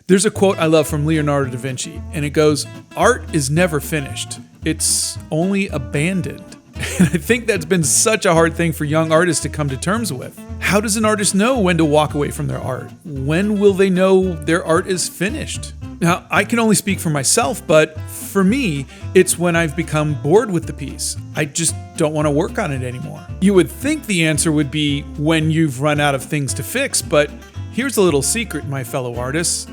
There's a quote I love from Leonardo da Vinci, and it goes, "Art is never finished. It's only abandoned." And I think that's been such a hard thing for young artists to come to terms with. How does an artist know when to walk away from their art? When will they know their art is finished? Now, I can only speak for myself, but for me, it's when I've become bored with the piece. I just don't want to work on it anymore. You would think the answer would be when you've run out of things to fix, but here's a little secret, my fellow artists.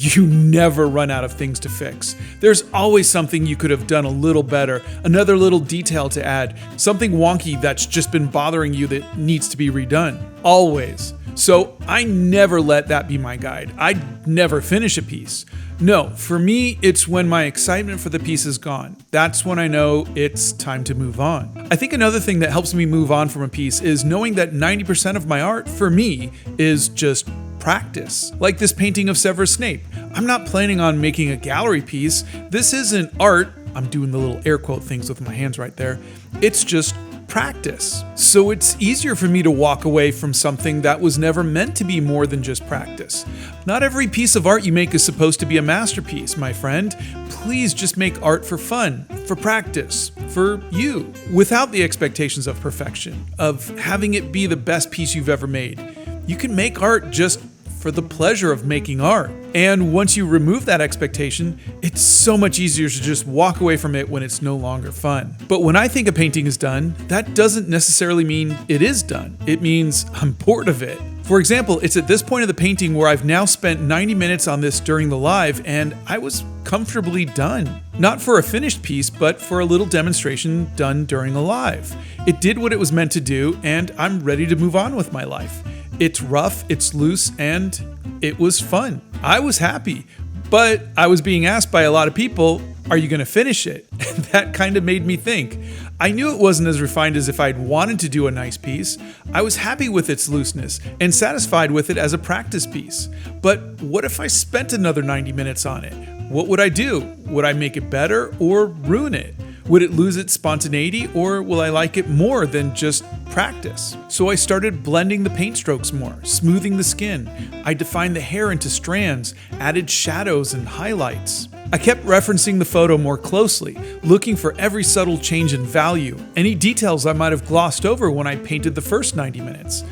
You never run out of things to fix. There's always something you could have done a little better, another little detail to add, something wonky that's just been bothering you that needs to be redone. Always. So I never let that be my guide. I'd never finish a piece. No, for me, it's when my excitement for the piece is gone. That's when I know it's time to move on. I think another thing that helps me move on from a piece is knowing that 90% of my art, for me, is just practice. Like this painting of Severus Snape. I'm not planning on making a gallery piece. This isn't art. I'm doing the little air quote things with my hands right there. It's just practice. So it's easier for me to walk away from something that was never meant to be more than just practice. Not every piece of art you make is supposed to be a masterpiece, my friend. Please just make art for fun, for practice, for you, without the expectations of perfection, of having it be the best piece you've ever made. You can make art just for the pleasure of making art. And once you remove that expectation, it's so much easier to just walk away from it when it's no longer fun. But when I think a painting is done, that doesn't necessarily mean it is done. It means I'm bored of it. For example, it's at this point of the painting where I've now spent 90 minutes on this during the live, and I was comfortably done. Not for a finished piece, but for a little demonstration done during a live. It did what it was meant to do, and I'm ready to move on with my life. It's rough, it's loose, and it was fun. I was happy, but I was being asked by a lot of people, are you going to finish it? And that kind of made me think. I knew it wasn't as refined as if I'd wanted to do a nice piece. I was happy with its looseness and satisfied with it as a practice piece. But what if I spent another 90 minutes on it? What would I do? Would I make it better or ruin it? Would it lose its spontaneity, or will I like it more than just practice? So I started blending the paint strokes more, smoothing the skin. I defined the hair into strands, added shadows and highlights. I kept referencing the photo more closely, looking for every subtle change in value, any details I might have glossed over when I painted the first 90 minutes.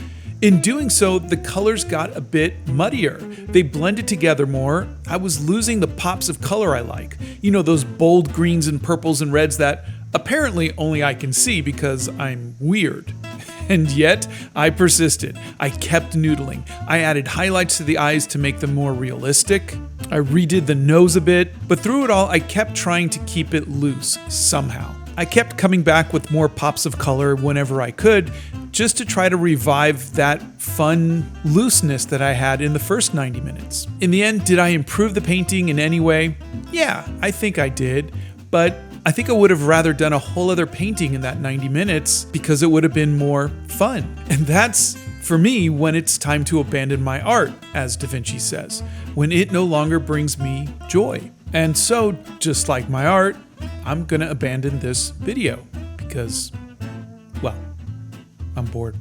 In doing so, the colors got a bit muddier. They blended together more. I was losing the pops of color I like. You know, those bold greens and purples and reds that apparently only I can see because I'm weird. And yet, I persisted. I kept noodling. I added highlights to the eyes to make them more realistic. I redid the nose a bit, but through it all, I kept trying to keep it loose somehow. I kept coming back with more pops of color whenever I could, just to try to revive that fun looseness that I had in the first 90 minutes. In the end, did I improve the painting in any way? Yeah, I think I did, but I think I would have rather done a whole other painting in that 90 minutes because it would have been more fun. And that's, for me, when it's time to abandon my art, as Da Vinci says, when it no longer brings me joy. And so, just like my art, I'm gonna abandon this video because, well, I'm bored.